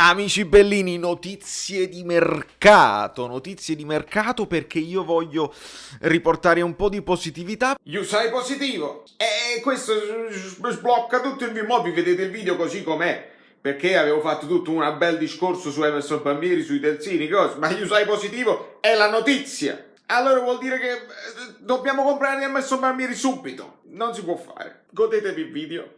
Amici bellini, notizie di mercato perché io voglio riportare un po' di positività. Io sei positivo e questo sblocca tutto il video. Mo' vi vedete il video così com'è, perché avevo fatto tutto un bel discorso su Emerson Palmieri, sui terzini, cose, ma io sei positivo è la notizia. Allora vuol dire che dobbiamo comprare Emerson Palmieri subito. Non si può fare. Godetevi il video.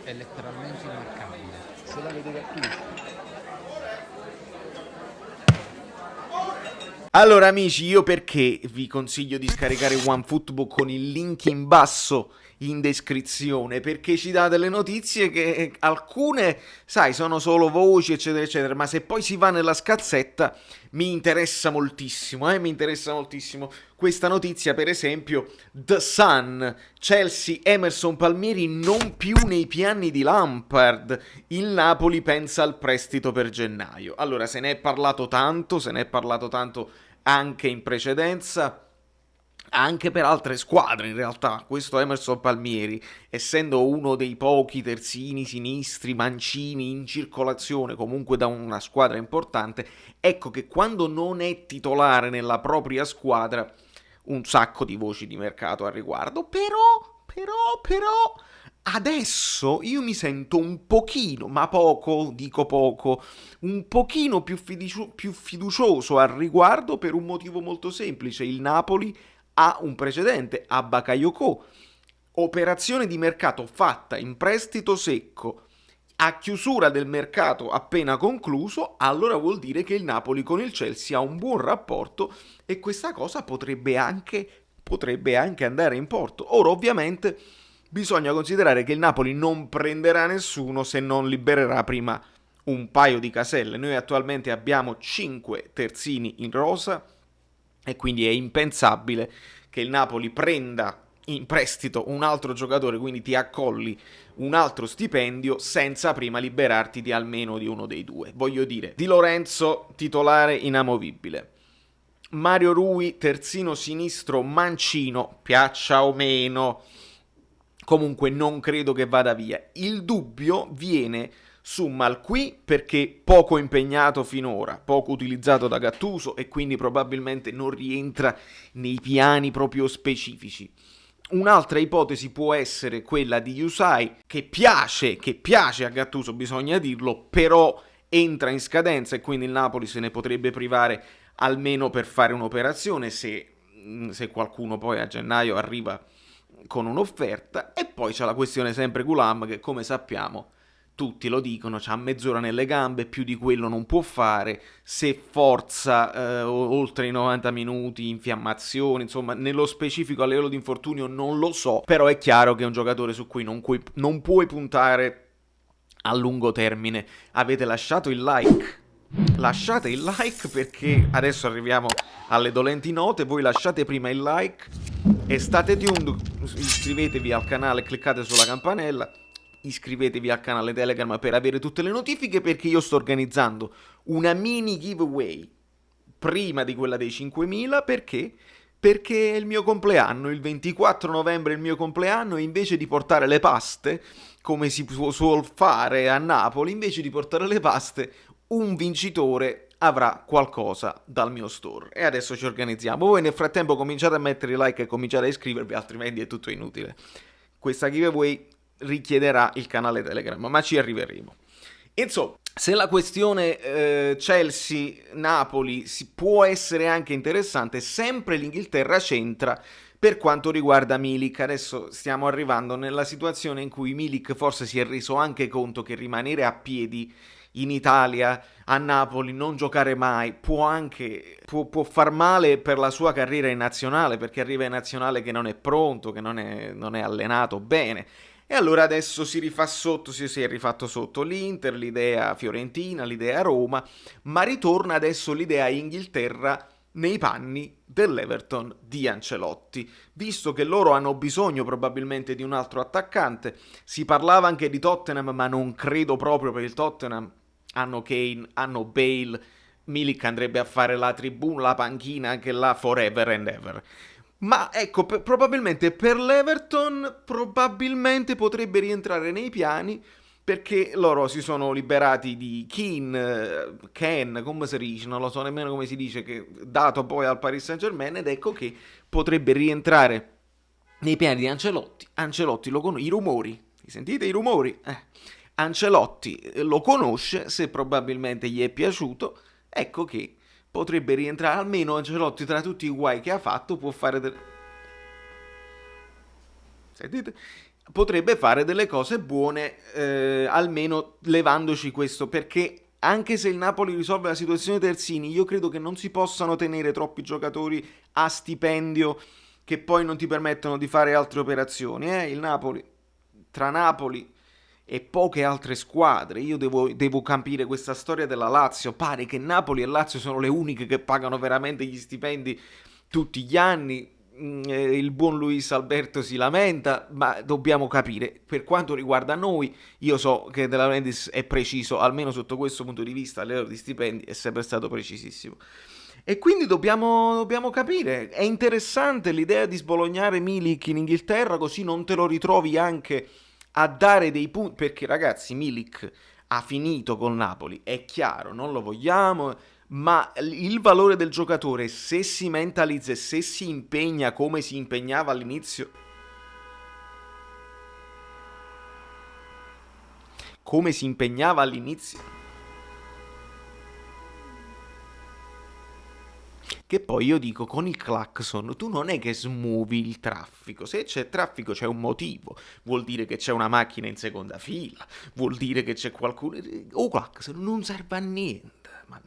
È letteralmente immarcabile. Se la vede Gattuso. Allora amici, io perché vi consiglio di scaricare OneFootball con il link in basso in descrizione? Perché ci dà delle notizie che alcune, sai, sono solo voci eccetera eccetera, ma se poi si va nella scazzetta mi interessa moltissimo, mi interessa moltissimo questa notizia. Per esempio The Sun, Chelsea, Emerson Palmieri non più nei piani di Lampard, il Napoli pensa al prestito per gennaio. Allora, se ne è parlato tanto anche in precedenza, anche per altre squadre in realtà. Questo Emerson Palmieri, essendo uno dei pochi terzini sinistri mancini in circolazione comunque da una squadra importante, ecco che quando non è titolare nella propria squadra un sacco di voci di mercato al riguardo. Però adesso io mi sento un pochino, ma poco, dico poco, un pochino più fiducioso al riguardo, per un motivo molto semplice. Il Napoli ha un precedente, a Bakayoko, operazione di mercato fatta in prestito secco a chiusura del mercato appena concluso. Allora vuol dire che il Napoli con il Chelsea ha un buon rapporto e questa cosa potrebbe anche andare in porto. Ora ovviamente bisogna considerare che il Napoli non prenderà nessuno se non libererà prima un paio di caselle. Noi attualmente abbiamo 5 terzini in rosa e quindi è impensabile che il Napoli prenda in prestito un altro giocatore, quindi ti accolli un altro stipendio senza prima liberarti di almeno di uno dei due. Voglio dire, Di Lorenzo titolare inamovibile, Mario Rui terzino sinistro mancino, piaccia o meno, comunque non credo che vada via. Il dubbio viene su Malqui perché poco impegnato finora, poco utilizzato da Gattuso e quindi probabilmente non rientra nei piani proprio specifici. Un'altra ipotesi può essere quella di Yusai, che piace a Gattuso, bisogna dirlo, però entra in scadenza e quindi il Napoli se ne potrebbe privare almeno per fare un'operazione se qualcuno poi a gennaio arriva con un'offerta. E poi c'è la questione sempre Gulam, che come sappiamo tutti lo dicono, c'ha mezz'ora nelle gambe, più di quello non può fare, se forza oltre i 90 minuti, infiammazioni, insomma nello specifico a livello di infortunio non lo so, però è chiaro che è un giocatore su cui non puoi puntare a lungo termine. Avete lasciato il like? Lasciate il like perché adesso arriviamo alle dolenti note. Voi lasciate prima il like e state tuned, iscrivetevi al canale, cliccate sulla campanella, iscrivetevi al canale Telegram per avere tutte le notifiche, perché io sto organizzando una mini giveaway prima di quella dei 5.000. Perché è il mio compleanno, il 24 novembre è il mio compleanno, e invece di portare le paste, come si suol fare a Napoli, invece di portare le paste, un vincitore avrà qualcosa dal mio store. E adesso ci organizziamo. Voi nel frattempo cominciate a mettere i like e cominciate a iscrivervi, altrimenti è tutto inutile. Questa giveaway richiederà il canale Telegram, ma ci arriveremo. Insomma, se la questione Chelsea-Napoli può essere anche interessante, sempre l'Inghilterra c'entra per quanto riguarda Milik. Adesso stiamo arrivando nella situazione in cui Milik forse si è reso anche conto che rimanere a piedi in Italia, a Napoli, non giocare mai, può far male per la sua carriera in nazionale, perché arriva in nazionale che non è pronto, che non è allenato bene. E allora adesso si è rifatto sotto l'Inter, l'idea Fiorentina, l'idea Roma, ma ritorna adesso l'idea Inghilterra nei panni dell'Everton di Ancelotti, visto che loro hanno bisogno probabilmente di un altro attaccante. Si parlava anche di Tottenham, ma non credo proprio, per il Tottenham hanno Kane, hanno Bale, Milik andrebbe a fare la tribuna, la panchina, anche là forever and ever. Ma ecco, probabilmente per l'Everton probabilmente potrebbe rientrare nei piani perché loro si sono liberati di Ken, come si dice, non lo so nemmeno come si dice, che dato poi al Paris Saint-Germain, ed ecco che potrebbe rientrare nei piani di Ancelotti. Ancelotti lo conosce, i rumori, sentite i rumori? Ancelotti lo conosce, se probabilmente gli è piaciuto, ecco che potrebbe rientrare, almeno Ancelotti tra tutti i guai che ha fatto può fare sentite? Potrebbe fare delle cose buone, almeno levandoci questo, perché anche se il Napoli risolve la situazione Terzini, io credo che non si possano tenere troppi giocatori a stipendio che poi non ti permettono di fare altre operazioni. Il Napoli, tra Napoli e poche altre squadre, io devo capire questa storia della Lazio. Pare che Napoli e Lazio sono le uniche che pagano veramente gli stipendi tutti gli anni. Il buon Luis Alberto si lamenta, ma dobbiamo capire. Per quanto riguarda noi, io so che De Laurentiis è preciso, almeno sotto questo punto di vista, a livello di stipendi è sempre stato precisissimo. E quindi dobbiamo capire. È interessante l'idea di sbolognare Milik in Inghilterra, così non te lo ritrovi anche a dare dei punti, perché ragazzi, Milik ha finito col Napoli, è chiaro, non lo vogliamo, ma il valore del giocatore, se si mentalizza e se si impegna come si impegnava all'inizio, che poi io dico, con il clacson tu non è che smuovi il traffico, se c'è traffico c'è un motivo, vuol dire che c'è una macchina in seconda fila, vuol dire che c'è qualcuno, o clacson non serve a niente, ma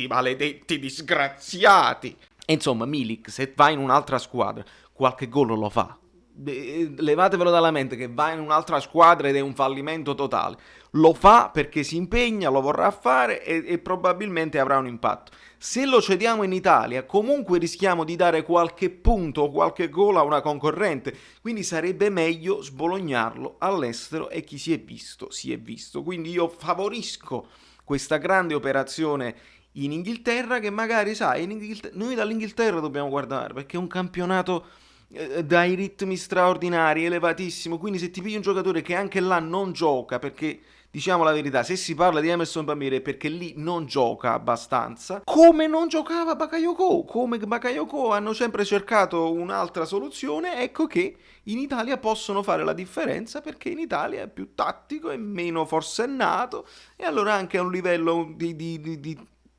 maledetti disgraziati. E insomma, Milik, se va in un'altra squadra, qualche gol lo fa. Levatevelo dalla mente che va in un'altra squadra ed è un fallimento totale. Lo fa perché si impegna, lo vorrà fare e probabilmente avrà un impatto. Se lo cediamo in Italia, comunque rischiamo di dare qualche punto o qualche gol a una concorrente, quindi sarebbe meglio sbolognarlo all'estero e chi si è visto, si è visto. Quindi io favorisco questa grande operazione in Inghilterra, che magari, sai, noi dall'Inghilterra dobbiamo guardare, perché è un campionato dai ritmi straordinari, elevatissimo, quindi se ti pigli un giocatore che anche là non gioca, perché diciamo la verità, se si parla di Emerson Palmieri è perché lì non gioca abbastanza, come non giocava Bakayoko, come Bakayoko hanno sempre cercato un'altra soluzione, ecco che in Italia possono fare la differenza, perché in Italia è più tattico, è meno forsennato e allora anche a un livello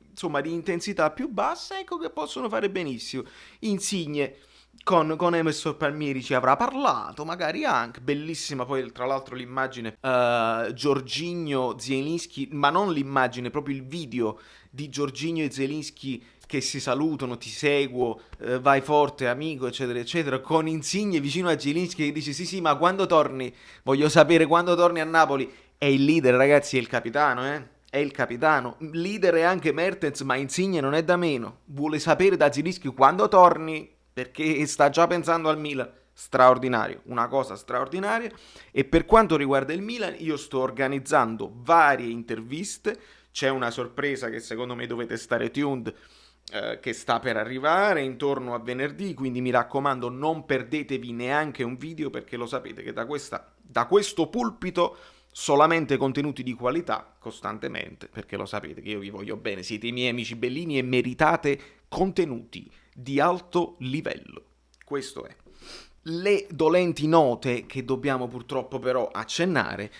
insomma, di intensità più bassa, ecco che possono fare benissimo. Insigne con Emerson Palmieri ci avrà parlato, magari anche, bellissima poi tra l'altro l'immagine, Jorginho, Zielinski, ma non l'immagine, proprio il video di Jorginho e Zielinski che si salutano, ti seguo, vai forte amico, eccetera eccetera, con Insigne vicino a Zielinski che dice sì ma quando torni, voglio sapere quando torni a Napoli. È il leader, ragazzi, è il capitano, è il capitano, leader è anche Mertens, ma Insigne non è da meno, vuole sapere da Zielinski quando torni, perché sta già pensando al Milan. Straordinario, una cosa straordinaria. E per quanto riguarda il Milan, io sto organizzando varie interviste, c'è una sorpresa che secondo me dovete stare tuned, che sta per arrivare intorno a venerdì, quindi mi raccomando non perdetevi neanche un video, perché lo sapete che da questo pulpito solamente contenuti di qualità costantemente, perché lo sapete che io vi voglio bene, siete i miei amici bellini e meritate contenuti di alto livello. Questo è. Le dolenti note che dobbiamo purtroppo però accennare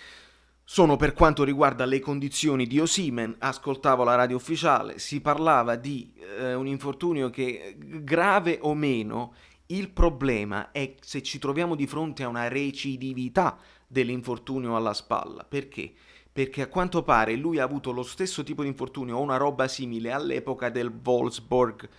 sono per quanto riguarda le condizioni di Osimhen. Ascoltavo la radio ufficiale, si parlava di un infortunio che, grave o meno, il problema è se ci troviamo di fronte a una recidività dell'infortunio alla spalla. Perché? Perché a quanto pare lui ha avuto lo stesso tipo di infortunio o una roba simile all'epoca del Wolfsburg.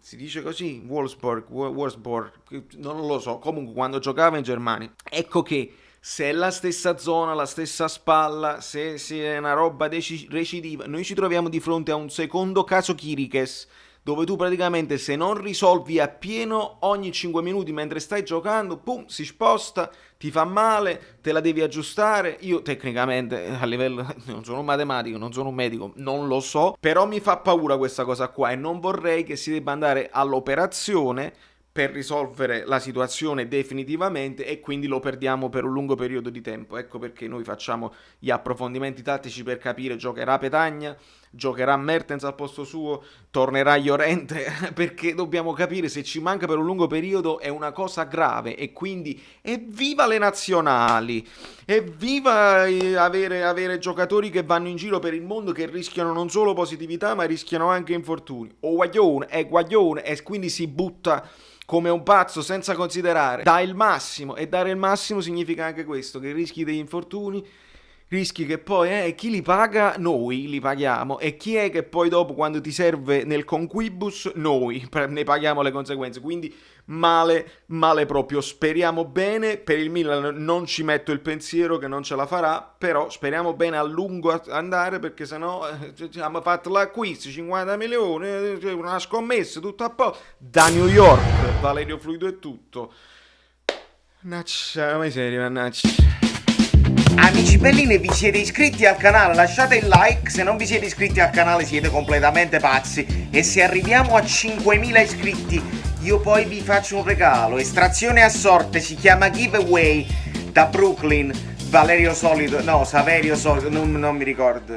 Si dice così? Wolfsburg, non lo so, comunque quando giocava in Germania. Ecco che se è la stessa zona, la stessa spalla, se è una roba recidiva, noi ci troviamo di fronte a un secondo caso Chiriches, dove tu praticamente se non risolvi appieno ogni 5 minuti mentre stai giocando, pum, si sposta, ti fa male, te la devi aggiustare. Io tecnicamente a livello, non sono un matematico, non sono un medico, non lo so, però mi fa paura questa cosa qua e non vorrei che si debba andare all'operazione per risolvere la situazione definitivamente e quindi lo perdiamo per un lungo periodo di tempo. Ecco perché noi facciamo gli approfondimenti tattici per capire giocherà Petagna, giocherà Mertens al posto suo, tornerà Llorente, perché dobbiamo capire se ci manca per un lungo periodo è una cosa grave e quindi evviva le nazionali, evviva avere giocatori che vanno in giro per il mondo che rischiano non solo positività ma rischiano anche infortuni. O Guaglione e quindi si butta come un pazzo senza considerare, dà il massimo, e dare il massimo significa anche questo, che rischi degli infortuni, rischi che poi chi li paga? Noi li paghiamo, e chi è che poi dopo quando ti serve nel conquibus? Noi ne paghiamo le conseguenze, quindi male proprio. Speriamo bene, per il Milan non ci metto il pensiero che non ce la farà, però speriamo bene a lungo andare, perché sennò abbiamo fatto l'acquisto 50 milioni, una scommessa, tutto a po' da New York, Valerio Fluido e tutto. Mannaggia miseria, mannaggia. Amici bellini, vi siete iscritti al canale? Lasciate il like, se non vi siete iscritti al canale siete completamente pazzi. E se arriviamo a 5.000 iscritti io poi vi faccio un regalo, estrazione a sorte, si chiama giveaway, da Brooklyn, Saverio Solito, non mi ricordo.